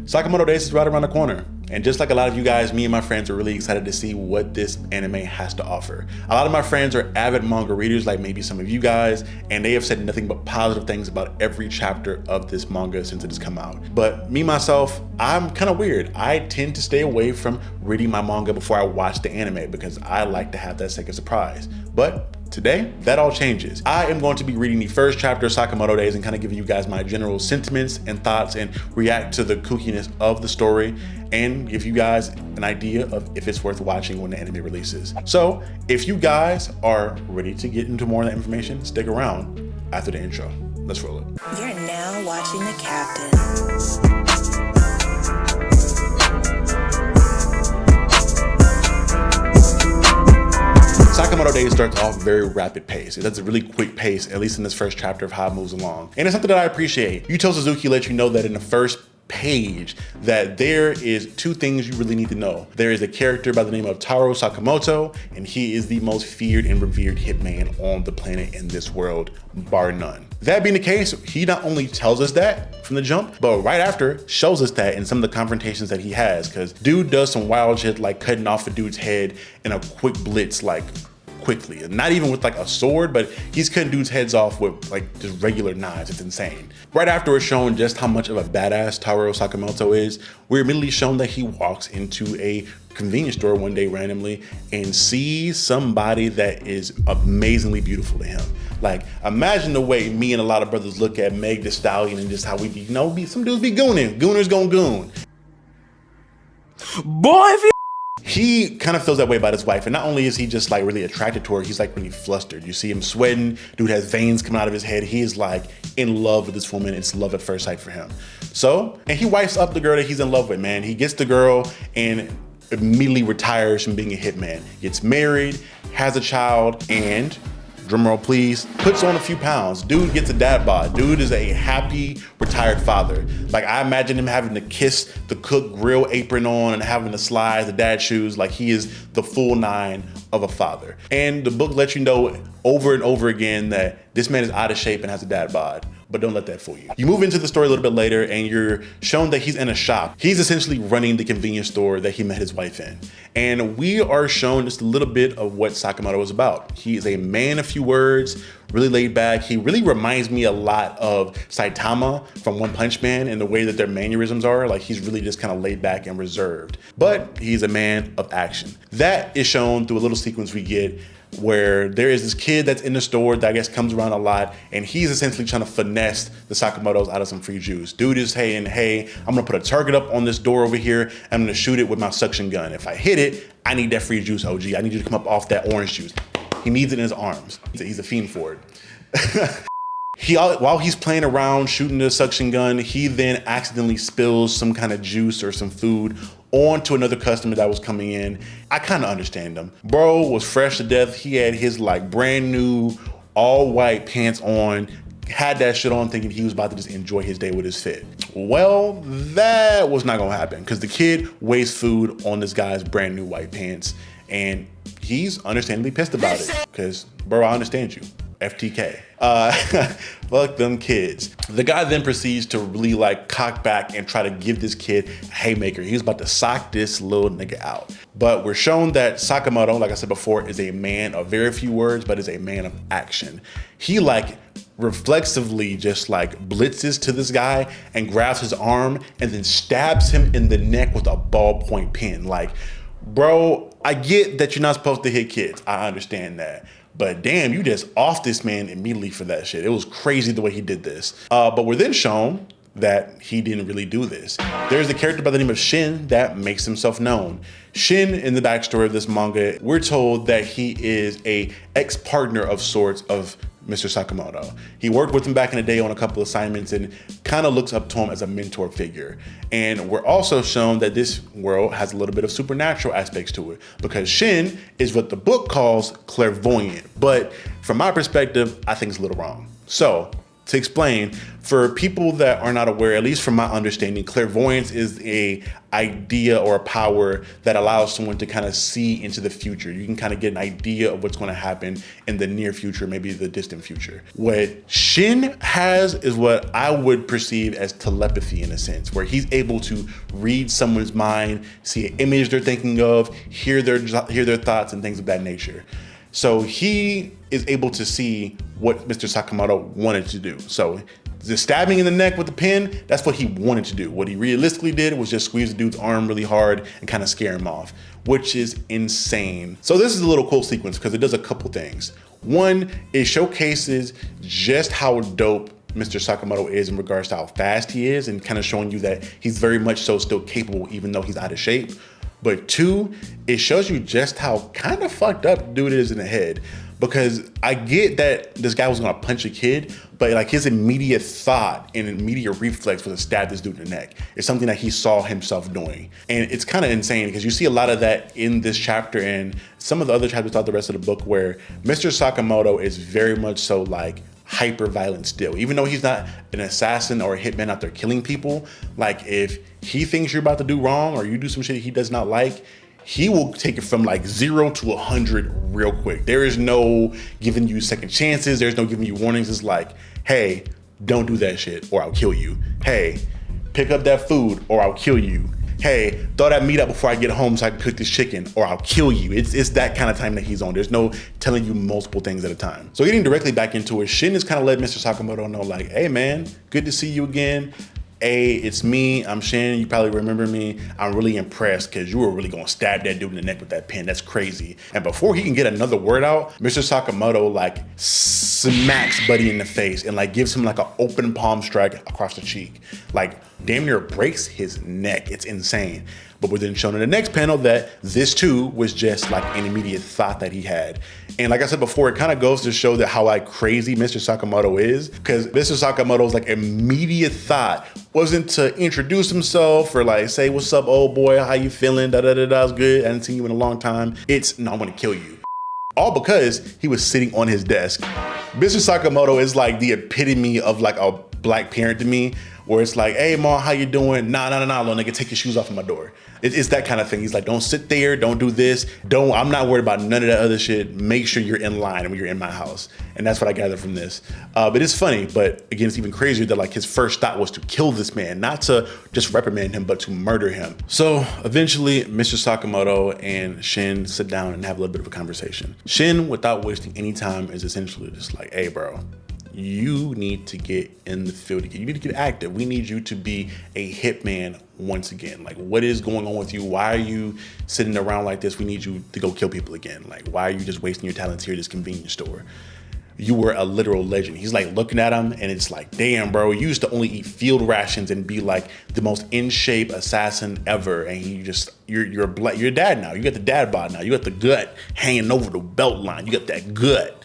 Sakamoto Days is right around the corner. And just like a lot of you guys, me and my friends are really excited to see what this anime has to offer. A lot of my friends are avid manga readers, like maybe some of you guys, and they have said nothing but positive things about every chapter of this manga since it has come out. But me, myself, I'm kind of weird. I tend to stay away from reading my manga before I watch the anime because I like to have that second surprise. But today, that all changes. I am going to be reading the first chapter of Sakamoto Days and kind of giving you guys my general sentiments and thoughts and react to the kookiness of the story and give you guys an idea of if it's worth watching when the anime releases. So if you guys are ready to get into more of that information, stick around after the intro. Let's roll it. You're now watching The Captain. Sakamoto Days starts off very rapid pace. It does a really quick pace, at least in this first chapter of how it moves along. And it's something that I appreciate. Yuto Suzuki lets you know that in the first page that there is two things you really need to know. There is a character by the name of Taro Sakamoto, and he is the most feared and revered hitman on the planet in this world, bar none. That being the case, he not only tells us that from the jump, but right after shows us that in some of the confrontations that he has, because dude does some wild shit like cutting off a dude's head in a quick blitz, like quickly, not even with like a sword, but he's cutting dudes' heads off with like just regular knives. It's insane. Right after we're shown just how much of a badass Taro Sakamoto is, we're immediately shown that he walks into a convenience store one day randomly and sees somebody that is amazingly beautiful to him. Like, imagine the way me and a lot of brothers look at Meg Thee Stallion and just how we be, you know, some dudes be gooning. Gooners gon' goon. Boy, if you he kind of feels that way about his wife, and not only is he just like really attracted to her, he's like really flustered. You see him sweating, dude has veins coming out of his head. He is like in love with this woman. It's love at first sight for him. So, and he wifes up the girl that he's in love with, man. He gets the girl and immediately retires from being a hitman, gets married, has a child, and drumroll please, puts on a few pounds. Dude gets a dad bod. Dude is a happy retired father. Like, I imagine him having to kiss the cook grill apron on and having the slides, the dad shoes. Like, he is the full nine of a father. And the book lets you know over and over again that this man is out of shape and has a dad bod. But don't let that fool you. You move into the story a little bit later and you're shown that he's in a shop. He's essentially running the convenience store that he met his wife in. And we are shown just a little bit of what Sakamoto is about. He is a man of few words, really laid back. He really reminds me a lot of Saitama from One Punch Man in the way that their mannerisms are. Like, he's really just kind of laid back and reserved. But he's a man of action. That is shown through a little sequence we get where there is this kid that's in the store that I guess comes around a lot, and he's essentially trying to finesse the Sakamotos out of some free juice. Dude is saying, hey, I'm gonna put a target up on this door over here, and I'm gonna shoot it with my suction gun. If I hit it, I need that free juice, OG. I need you to come up off that orange juice. He needs it in his arms. He's a fiend for it. While he's playing around shooting the suction gun, he then accidentally spills some kind of juice or some food onto another customer that was coming in. I kind of understand him. Bro was fresh to death. He had his like brand new all white pants on, had that shit on thinking he was about to just enjoy his day with his fit. Well, that was not gonna happen because the kid wastes food on this guy's brand new white pants, and he's understandably pissed about it because, bro, I understand you. FTK. Fuck them kids. The guy then proceeds to really like cock back and try to give this kid a haymaker. He's about to sock this little nigga out. But we're shown that Sakamoto, like I said before, is a man of very few words, but is a man of action. He like reflexively just like blitzes to this guy and grabs his arm and then stabs him in the neck with a ballpoint pen. Like, bro, I get that you're not supposed to hit kids. I understand that. But damn, you just off this man immediately for that shit. It was crazy the way he did this. But we're then shown that he didn't really do this. There's a character by the name of Shin that makes himself known. Shin, in the backstory of this manga, we're told that he is a ex-partner of sorts of Mr. Sakamoto. He worked with him back in the day on a couple assignments and kind of looks up to him as a mentor figure. And we're also shown that this world has a little bit of supernatural aspects to it because Shin is what the book calls clairvoyant. But from my perspective, I think it's a little wrong. So To explain, for people that are not aware, at least from my understanding, clairvoyance is a idea or a power that allows someone to kind of see into the future. You can kind of get an idea of what's going to happen in the near future, maybe the distant future. What Shin has is what I would perceive as telepathy in a sense, where he's able to read someone's mind, see an image they're thinking of, hear their thoughts and things of that nature. So he is able to see what Mr. Sakamoto wanted to do. So the stabbing in the neck with the pin, that's what he wanted to do. What he realistically did was just squeeze the dude's arm really hard and kind of scare him off, which is insane. So this is a little cool sequence because it does a couple things. One, it showcases just how dope Mr. Sakamoto is in regards to how fast he is and kind of showing you that he's very much so still capable even though he's out of shape. But two, it shows you just how kind of fucked up dude is in the head. Because I get that this guy was gonna punch a kid, but like his immediate thought and immediate reflex was to stab this dude in the neck. It's something that he saw himself doing. And it's kind of insane because you see a lot of that in this chapter and some of the other chapters throughout the rest of the book where Mr. Sakamoto is very much so like hyper violent still. Even though he's not an assassin or a hitman out there killing people, like if he thinks you're about to do wrong or you do some shit he does not like, he will take it from like 0 to 100 real quick. There is no giving you second chances. There's no giving you warnings. It's like, hey, don't do that shit or I'll kill you. Hey, pick up that food or I'll kill you. Hey, throw that meat up before I get home so I can cook this chicken or I'll kill you. It's that kind of time that he's on. There's no telling you multiple things at a time. So getting directly back into it, Shin has kind of let Mr. Sakamoto know like, hey man, good to see you again. Hey, it's me, I'm Shin, you probably remember me. I'm really impressed because you were really gonna stab that dude in the neck with that pin, that's crazy. And before he can get another word out, Mr. Sakamoto like smacks Buddy in the face and like gives him like an open palm strike across the cheek. Like damn near breaks his neck, it's insane. But we're then shown in the next panel that this too was just like an immediate thought that he had. And like I said before, it kind of goes to show that how like crazy Mr. Sakamoto is, because Mr. Sakamoto's like immediate thought wasn't to introduce himself or like say, what's up, old boy, how you feeling, da-da-da-da, it's good, I haven't seen you in a long time. It's, no, I'm gonna kill you. All because he was sitting on his desk. Mr. Sakamoto is like the epitome of like a black parent to me, where it's like, hey, Ma, how you doing? Nah, little nigga, take your shoes off of my door. It's that kind of thing. He's like, don't sit there, don't do this. I'm not worried about none of that other shit. Make sure you're in line when you're in my house. And that's what I gather from this. But it's funny, but again, it's even crazier that like his first thought was to kill this man, not to just reprimand him, but to murder him. So eventually, Mr. Sakamoto and Shin sit down and have a little bit of a conversation. Shin, without wasting any time, is essentially just like, hey, bro, you need to get in the field again. You need to get active. We need you to be a hitman once again. Like, what is going on with you? Why are you sitting around like this? We need you to go kill people again. Like, why are you just wasting your talents here at this convenience store? You were a literal legend. He's like looking at him and it's like, damn, bro, you used to only eat field rations and be like the most in shape assassin ever. And you're dad now. You got the dad bod now. You got the gut hanging over the belt line. You got that gut.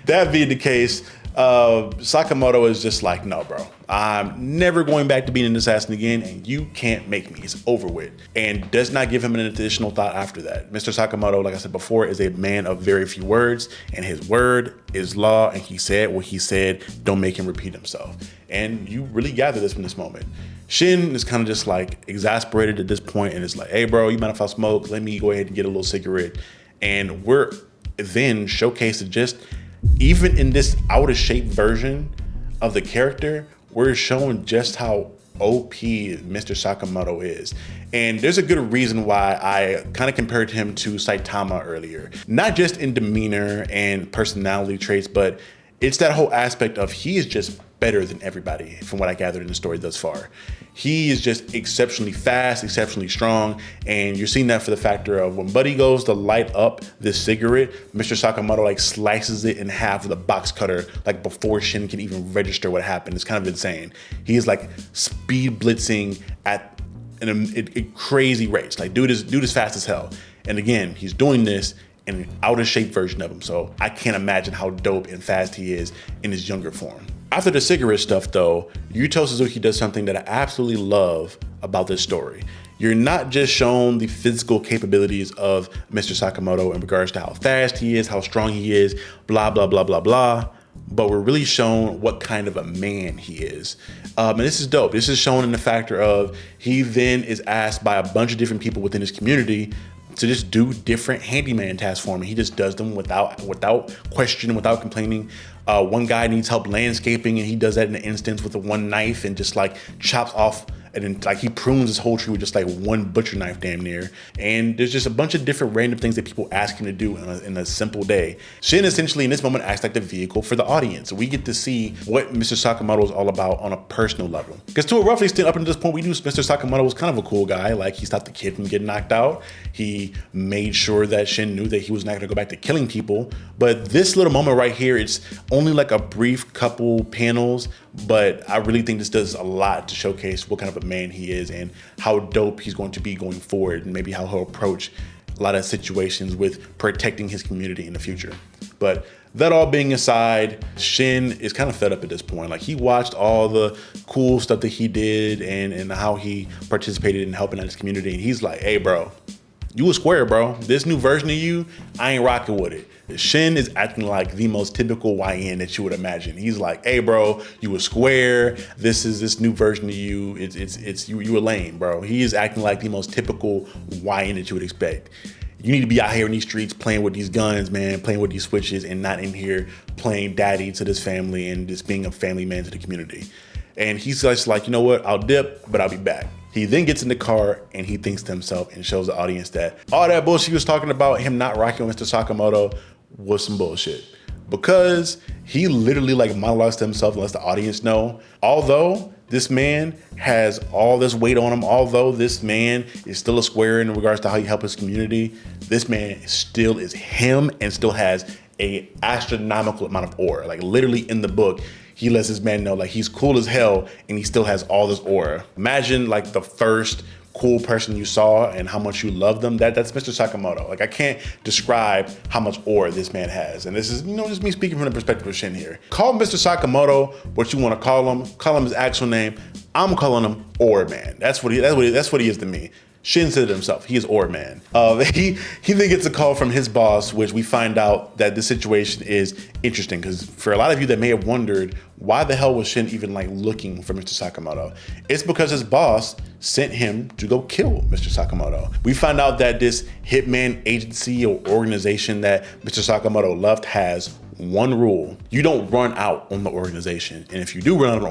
That being the case, Sakamoto is just like, no, bro, I'm never going back to being an assassin again, and you can't make me. It's over with. And does not give him an additional thought after that. Mr. Sakamoto, like I said before, is a man of very few words, and his word is law, and he said what he said. Don't make him repeat himself. And you really gather this from this moment. Shin is kind of just like exasperated at this point, and it's like, hey, bro, you mind if I smoke? Let me go ahead and get a little cigarette. And we're then showcased just, even in this out of shape version of the character, we're showing just how OP Mr. Sakamoto is. And there's a good reason why I kind of compared him to Saitama earlier. Not just in demeanor and personality traits, but it's that whole aspect of he is just better than everybody from what I gathered in the story thus far. He is just exceptionally fast, exceptionally strong, and you're seeing that for the factor of when Buddy goes to light up this cigarette, Mr. Sakamoto like slices it in half with a box cutter, like before Shin can even register what happened. It's kind of insane. He is like speed blitzing at a crazy rates. Like dude is fast as hell. And again, he's doing this in an out of shape version of him. So I can't imagine how dope and fast he is in his younger form. After the cigarette stuff though, Yuto Suzuki does something that I absolutely love about this story. You're not just shown the physical capabilities of Mr. Sakamoto in regards to how fast he is, how strong he is, blah, blah, blah, blah, blah. but we're really shown what kind of a man he is. And this is dope. This is shown in the factor of he then is asked by a bunch of different people within his community to just do different handyman tasks for him. He just does them without question, without complaining. One guy needs help landscaping, and he does that in an instance with the one knife and just like chops off, and then like he prunes his whole tree with just like one butcher knife damn near. And there's just a bunch of different random things that people ask him to do in a simple day. Shin essentially in this moment acts like the vehicle for the audience. We get to see what Mr. Sakamoto is all about on a personal level. Because to a roughly extent, up until this point, we knew Mr. Sakamoto was kind of a cool guy. Like, he stopped the kid from getting knocked out. He made sure that Shin knew that he was not gonna go back to killing people. But this little moment right here, it's only like a brief couple panels, but I really think this does a lot to showcase what kind of a man he is and how dope he's going to be going forward, and maybe how he'll approach a lot of situations with protecting his community in the future. But that all being aside, Shin is kind of fed up at this point. Like, he watched all the cool stuff that he did and how he participated in helping out his community, and he's like, hey bro, you a square, bro. This new version of you, I ain't rocking with it. Shin is acting like the most typical YN that you would imagine. He's like, hey bro, you a square. This new version of you. It's you a lame, bro. He is acting like the most typical YN that you would expect. You need to be out here in these streets playing with these guns, man, playing with these switches, and not in here playing daddy to this family and just being a family man to the community. And he's just like, you know what? I'll dip, but I'll be back. He then gets in the car and he thinks to himself and shows the audience that all that bullshit he was talking about, him not rocking with Mr. Sakamoto, was some bullshit. Because he literally like monologues to himself and lets the audience know, although this man has all this weight on him, although this man is still a square in regards to how he helps his community, this man still is him and still has a astronomical amount of aura. Like, literally in the book, he lets this man know like he's cool as hell and he still has all this aura. Imagine like the first cool person you saw and how much you love them. That's Mr. Sakamoto. Like, I can't describe how much aura this man has. And this is, just me speaking from the perspective of Shin here. Call Mr. Sakamoto what you want to call him his actual name. I'm calling him Aura Man. That's what he is to me. Shin said it himself. He is Aura Man. He then gets a call from his boss, which we find out that this situation is interesting, because for a lot of you that may have wondered, why the hell was Shin even like looking for Mr. Sakamoto? It's because his boss sent him to go kill Mr. Sakamoto. We find out that this hitman agency or organization that Mr. Sakamoto left has one rule: you don't run out on the organization. And if you do run out on the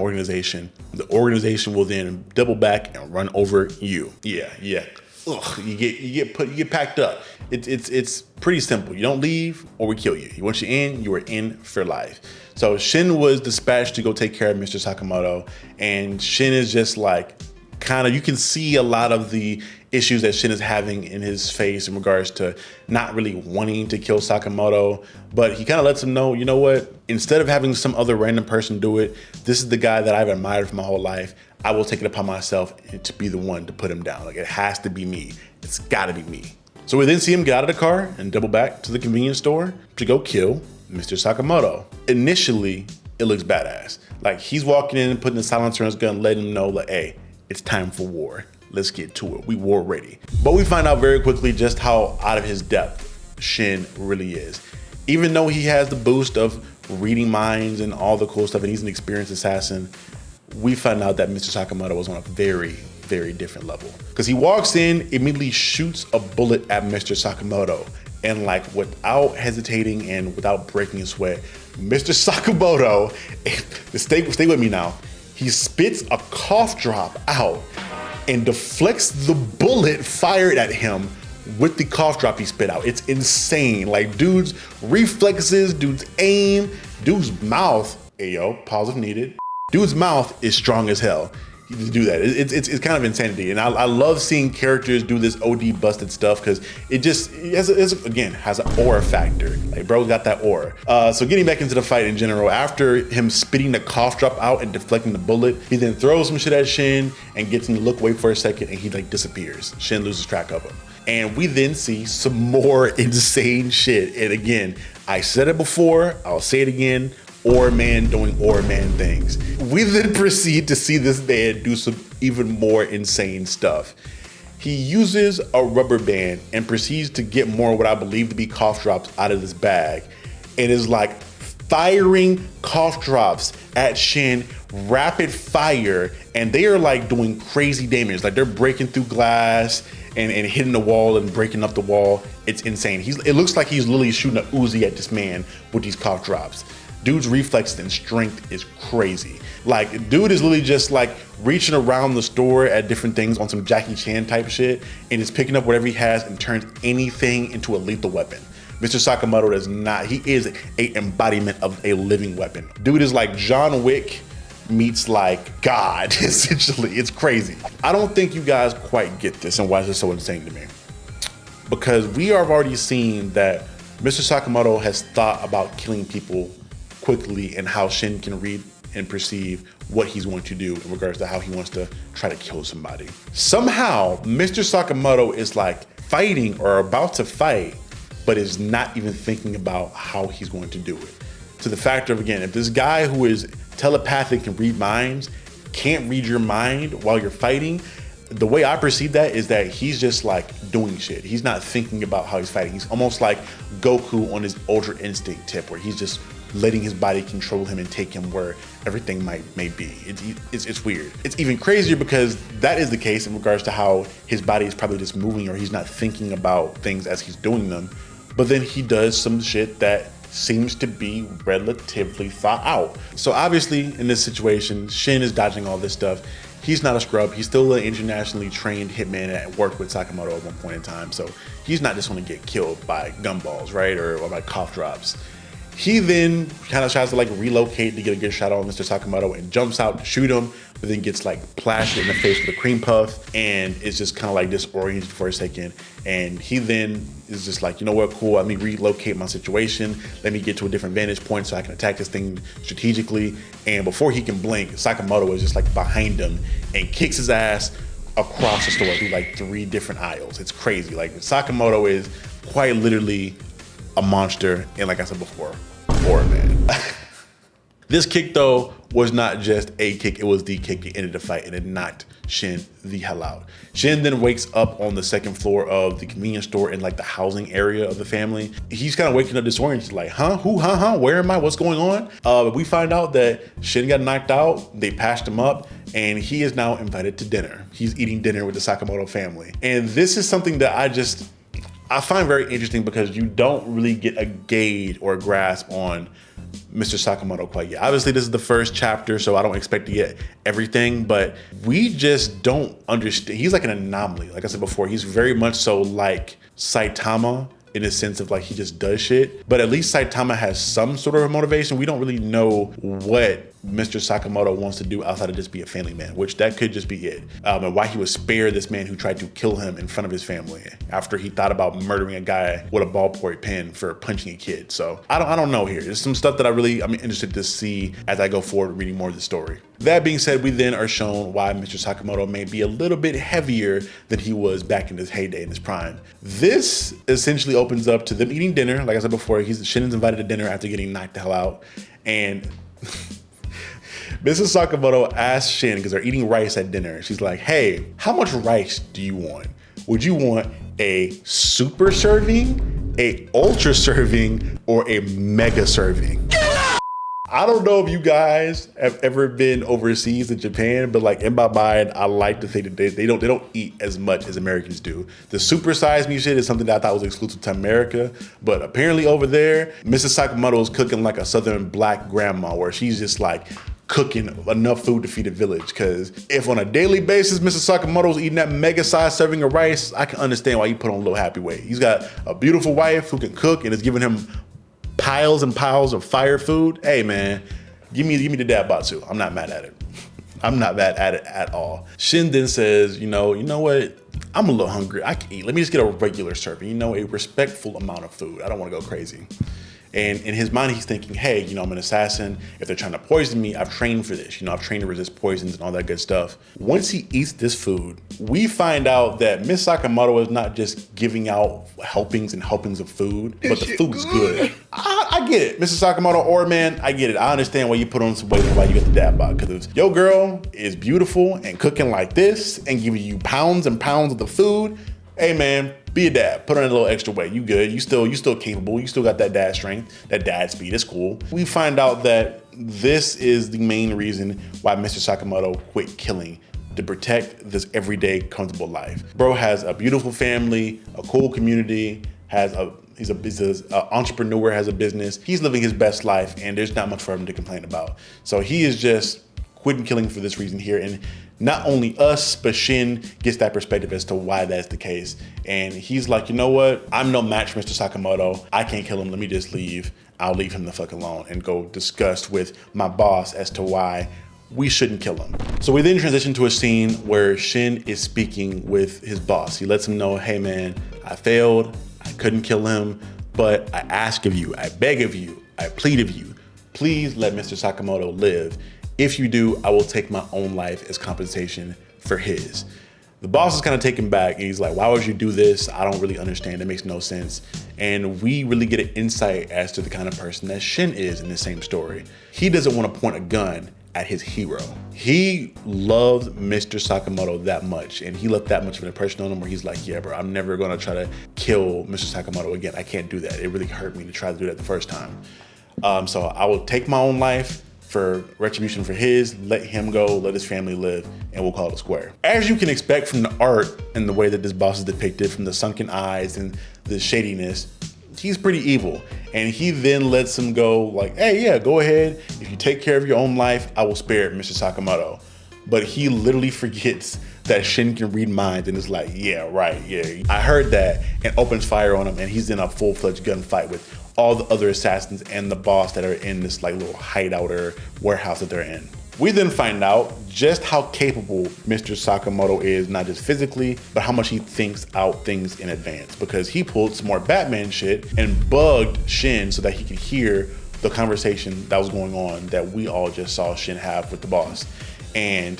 organization will then double back and run over you. Yeah. Ugh, you get packed up. It's pretty simple. You don't leave or we kill you. Once you're in, you are in for life. So Shin was dispatched to go take care of Mr. Sakamoto, and Shin is just like, you can see a lot of the issues that Shin is having in his face in regards to not really wanting to kill Sakamoto, but he kind of lets him know, you know what, instead of having some other random person do it, this is the guy that I've admired for my whole life. I will take it upon myself to be the one to put him down. Like, it has to be me. It's gotta be me. So we then see him get out of the car and double back to the convenience store to go kill Mr. Sakamoto. Initially, it looks badass. Like, he's walking in and putting the silencer on his gun, letting him know, like, hey, it's time for war. Let's get to it. We war ready. But we find out very quickly just how out of his depth Shin really is. Even though he has the boost of reading minds and all the cool stuff, and he's an experienced assassin, we find out that Mr. Sakamoto was on a very, very different level. Because he walks in, immediately shoots a bullet at Mr. Sakamoto, and like without hesitating and without breaking a sweat, Mr. Sakamoto, stay with me now, he spits a cough drop out and deflects the bullet fired at him with the cough drop he spit out. It's insane. Like, dude's reflexes, dude's aim, dude's mouth, ayo, pause if needed. Dude's mouth is strong as hell to do that. It's kind of insanity. And I love seeing characters do this OD busted stuff, because it has an aura factor. Like, bro got that aura. So getting back into the fight in general, after him spitting the cough drop out and deflecting the bullet, he then throws some shit at Shin and gets him to look away for a second, and he like disappears. Shin loses track of him. And we then see some more insane shit. And again, I said it before, I'll say it again, Aura Man doing Aura Man things. We then proceed to see this man do some even more insane stuff. He uses a rubber band and proceeds to get more what I believe to be cough drops out of this bag, and is like firing cough drops at Shin, rapid fire, and they are like doing crazy damage. Like they're breaking through glass and hitting the wall and breaking up the wall. It's insane. It looks like he's literally shooting a Uzi at this man with these cough drops. Dude's reflexes and strength is crazy. Like, dude is literally just like reaching around the store at different things on some Jackie Chan type shit and is picking up whatever he has and turns anything into a lethal weapon. Mr. Sakamoto does not. He is an embodiment of a living weapon. Dude is like John Wick meets like God, essentially. It's crazy. I don't think you guys quite get this and why is this so insane to me. Because we have already seen that Mr. Sakamoto has thought about killing people quickly and how Shin can read and perceive what he's going to do in regards to how he wants to try to kill somebody. Somehow, Mr. Sakamoto is like fighting or about to fight, but is not even thinking about how he's going to do it. To the factor of, again, if this guy who is telepathic and read minds can't read your mind while you're fighting, the way I perceive that is that he's just like doing shit. He's not thinking about how he's fighting. He's almost like Goku on his Ultra Instinct tip, where he's just letting his body control him and take him where everything may be. It's weird. It's even crazier because that is the case in regards to how his body is probably just moving or he's not thinking about things as he's doing them. But then he does some shit that seems to be relatively thought out. So obviously in this situation, Shin is dodging all this stuff. He's not a scrub. He's still an internationally trained hitman that worked with Sakamoto at one point in time. So he's not just gonna get killed by gumballs, right? Or by cough drops. He then kind of tries to like relocate to get a good shot on Mr. Sakamoto and jumps out to shoot him, but then gets like plastered in the face with a cream puff and is just kind of like disoriented for a second. And he then is just like, you know what, cool, let me relocate my situation. Let me get to a different vantage point so I can attack this thing strategically. And before he can blink, Sakamoto is just like behind him and kicks his ass across the store through like 3 different aisles. It's crazy. Like Sakamoto is quite literally a monster, and like I said before, horror man. This kick though was not just a kick, it was the kick that ended the fight and it knocked Shin the hell out. Shin then wakes up on the 2nd floor of the convenience store in like the housing area of the family. He's kind of waking up disoriented, like, huh, who, huh, where am I, what's going on? We find out that Shin got knocked out, they patched him up, and he is now invited to dinner. He's eating dinner with the Sakamoto family. And this is something that I find very interesting because you don't really get a gauge or a grasp on Mr. Sakamoto quite yet. Obviously, this is the first chapter, so I don't expect to get everything, but we just don't understand. He's like an anomaly. Like I said before, he's very much so like Saitama in the sense of like he just does shit, but at least Saitama has some sort of a motivation. We don't really know what Mr. Sakamoto wants to do outside of just be a family man, which that could just be it. And why he would spare this man who tried to kill him in front of his family after he thought about murdering a guy with a ballpoint pen for punching a kid. So I don't know here. There's some stuff that I'm interested to see as I go forward reading more of the story. That being said, we then are shown why Mr. Sakamoto may be a little bit heavier than he was back in his heyday, in his prime. This essentially opens up to them eating dinner. Like I said before, Shin's invited to dinner after getting knocked the hell out. And Mrs. Sakamoto asks Shin, because they're eating rice at dinner, she's like, hey, how much rice do you want? Would you want a super serving, a ultra serving, or a mega serving? I don't know if you guys have ever been overseas in Japan, but like in my mind, I like to think that they don't eat as much as Americans do. The super size me shit is something that I thought was exclusive to America, but apparently over there, Mrs. Sakamoto is cooking like a Southern black grandma, where she's just like cooking enough food to feed a village. Because if on a daily basis, Mr. Sakamoto's eating that mega size serving of rice, I can understand why he put on a little happy weight. He's got a beautiful wife who can cook and is giving him piles and piles of fire food. Hey man, give me the dab batsu. I'm not mad at it. I'm not mad at it at all. Shin then says, you know what? I'm a little hungry. I can eat. Let me just get a regular serving, a respectful amount of food. I don't want to go crazy. And in his mind, he's thinking, hey, I'm an assassin. If they're trying to poison me, I've trained for this. I've trained to resist poisons and all that good stuff. Once he eats this food, we find out that Miss Sakamoto is not just giving out helpings and helpings of food, but the food's good. I get it, Mrs. Sakamoto, or man, I get it. I understand why you put on some weight and why you get the dab bod. Because if your girl is beautiful and cooking like this and giving you pounds and pounds of the food, hey man, Be a dad, put on a little extra weight. You good, you still capable, you still got that dad strength, that dad speed, it's cool. We find out that this is the main reason why Mr. Sakamoto quit killing, to protect this everyday comfortable life. Bro has a beautiful family, a cool community, he's an entrepreneur, has a business. He's living his best life and there's not much for him to complain about. So he is just quitting killing for this reason here. And not only us, but Shin gets that perspective as to why that's the case. And he's like, you know what? I'm no match for Mr. Sakamoto. I can't kill him. Let me just leave. I'll leave him the fuck alone and go discuss with my boss as to why we shouldn't kill him. So we then transition to a scene where Shin is speaking with his boss. He lets him know, hey man, I failed. I couldn't kill him, but I ask of you, I beg of you, I plead of you, please let Mr. Sakamoto live. If you do, I will take my own life as compensation for his. The boss is kind of taken back and he's like, why would you do this? I don't really understand, it makes no sense. And we really get an insight as to the kind of person that Shin is in the same story. He doesn't want to point a gun at his hero. He loves Mr. Sakamoto that much, and he left that much of an impression on him where he's like, yeah, bro, I'm never gonna try to kill Mr. Sakamoto again. I can't do that. It really hurt me to try to do that the first time. So I will take my own life for retribution for his, let him go, let his family live, and we'll call it square. As you can expect from the art and the way that this boss is depicted, from the sunken eyes and the shadiness, he's pretty evil. And he then lets him go like, hey, yeah, go ahead. If you take care of your own life, I will spare it, Mr. Sakamoto. But he literally forgets that Shin can read minds and is like, yeah, right, yeah. I heard that, and opens fire on him, and he's in a full-fledged gunfight with all the other assassins and the boss that are in this like little hideout or warehouse that they're in. We then find out just how capable Mr. Sakamoto is, not just physically, but how much he thinks out things in advance, because he pulled some more Batman shit and bugged Shin so that he could hear the conversation that was going on that we all just saw Shin have with the boss. And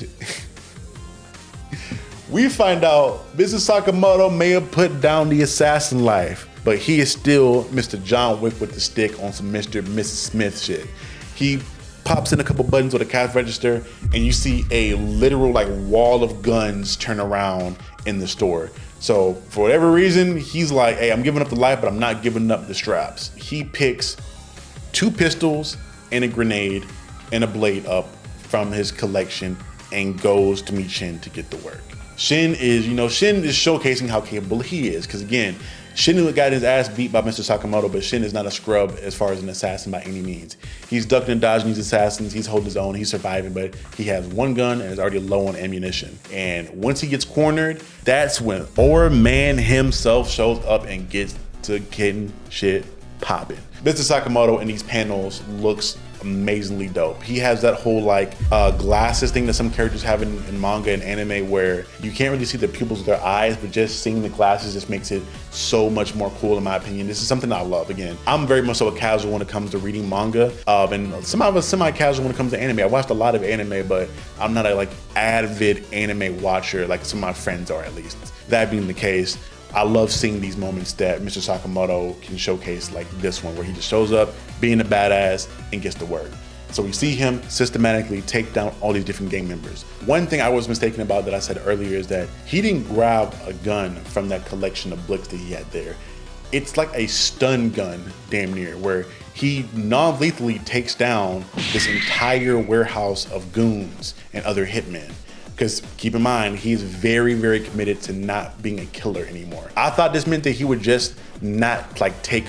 we find out Mr. Sakamoto may have put down the assassin life, but he is still Mr. John Wick with the stick on some Mr. and Mrs. Smith shit. He pops in a couple buttons with a cash register and you see a literal like wall of guns turn around in the store. So for whatever reason, he's like, hey, I'm giving up the life, but I'm not giving up the straps. He picks 2 pistols and a grenade and a blade up from his collection and goes to meet Shin to get the work. Shin is showcasing how capable he is, because again, Shin got his ass beat by Mr. Sakamoto, but Shin is not a scrub as far as an assassin by any means. He's ducking and dodging these assassins, he's holding his own, he's surviving, but he has 1 gun and is already low on ammunition. And once he gets cornered, that's when our man himself shows up and gets to getting shit popping. Mr. Sakamoto in these panels looks amazingly dope. He has that whole like glasses thing that some characters have in manga and anime where you can't really see the pupils of their eyes, but just seeing the glasses just makes it so much more cool in my opinion. This is something I love. Again, I'm very much so a casual when it comes to reading manga, and some of us semi-casual when it comes to anime. I watched a lot of anime, but I'm not a like avid anime watcher like some of my friends are, at least. That being the case, I love seeing these moments that Mr. Sakamoto can showcase, like this one where he just shows up being a badass and gets to work. So we see him systematically take down all these different gang members. One thing I was mistaken about that I said earlier is that he didn't grab a gun from that collection of books that he had there. It's like a stun gun, damn near, where he non-lethally takes down this entire warehouse of goons and other hitmen. Because keep in mind, he's very, very committed to not being a killer anymore. I thought this meant that he would just not like take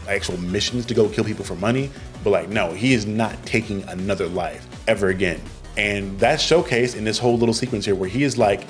actual missions to go kill people for money, but like, no, he is not taking another life ever again. And that's showcased in this whole little sequence here where he is like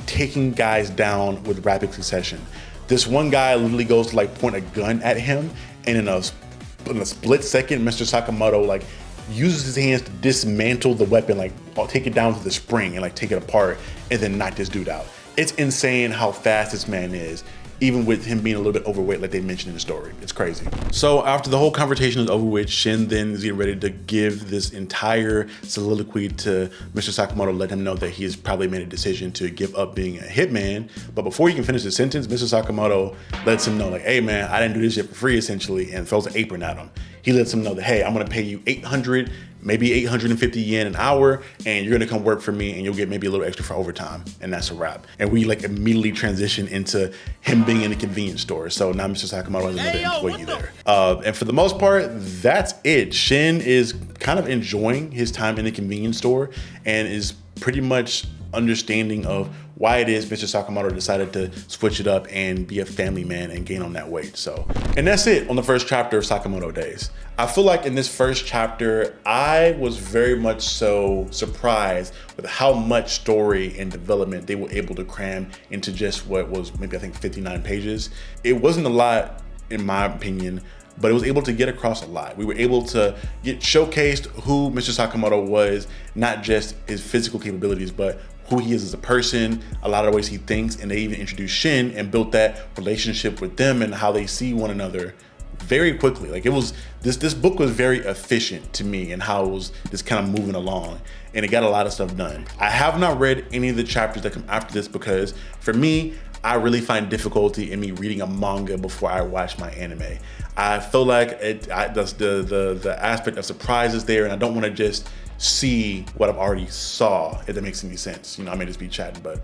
taking guys down with rapid succession. This one guy literally goes to like point a gun at him, and in a split second, Mr. Sakamoto like uses his hands to dismantle the weapon, like take it down to the spring and like take it apart and then knock this dude out. It's insane how fast this man is, even with him being a little bit overweight like they mentioned in the story. It's crazy. So after the whole confrontation is over with, Shin then is getting ready to give this entire soliloquy to Mr. Sakamoto, let him know that he has probably made a decision to give up being a hitman. But before he can finish the sentence, Mr. Sakamoto lets him know like, hey man, I didn't do this shit for free essentially, and throws an apron at him. He lets him know that, hey, I'm gonna pay you 800 maybe 850 yen an hour, and you're gonna come work for me and you'll get maybe a little extra for overtime, and that's a wrap. And we like immediately transition into him being in the convenience store. So now Mr. Sakamoto is another employee there. And for the most part, that's it. Shin is kind of enjoying his time in the convenience store and is pretty much understanding of why it is Mr. Sakamoto decided to switch it up and be a family man and gain on that weight. So, and that's it on the first chapter of Sakamoto Days. I feel like in this first chapter, I was very much so surprised with how much story and development they were able to cram into just what was maybe I think 59 pages. It wasn't a lot in my opinion, but it was able to get across a lot. We were able to get showcased who Mr. Sakamoto was, not just his physical capabilities, but who he is as a person, a lot of the ways he thinks, and they even introduced Shin and built that relationship with them and how they see one another very quickly. Like it was, this book was very efficient to me and how it was just kind of moving along, and it got a lot of stuff done. I have not read any of the chapters that come after this because for me, I really find difficulty in me reading a manga before I watch my anime. I feel like the aspect of surprise is there, and I don't want to just see what I've already saw, if that makes any sense. You know, I may just be chatting, but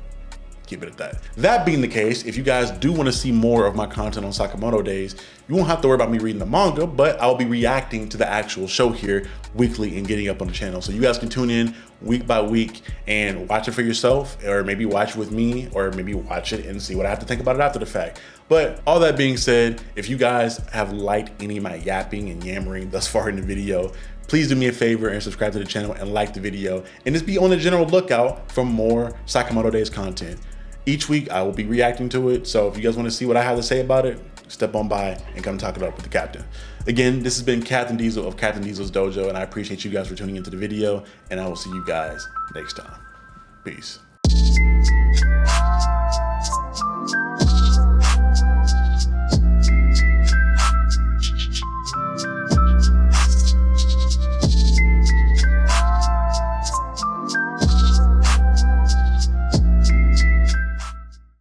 keep it at that. That being the case, if you guys do want to see more of my content on Sakamoto Days, you won't have to worry about me reading the manga, but I'll be reacting to the actual show here weekly and getting up on the channel. So you guys can tune in week by week and watch it for yourself, or maybe watch it with me, or maybe watch it and see what I have to think about it after the fact. But all that being said, if you guys have liked any of my yapping and yammering thus far in the video, please do me a favor and subscribe to the channel and like the video, and just be on the general lookout for more Sakamoto Days content. Each week I will be reacting to it, so if you guys want to see what I have to say about it, step on by and come talk it up with the captain. Again, this has been Captain Diesel of Captain Diesel's Dojo, and I appreciate you guys for tuning into the video, and I will see you guys next time. Peace.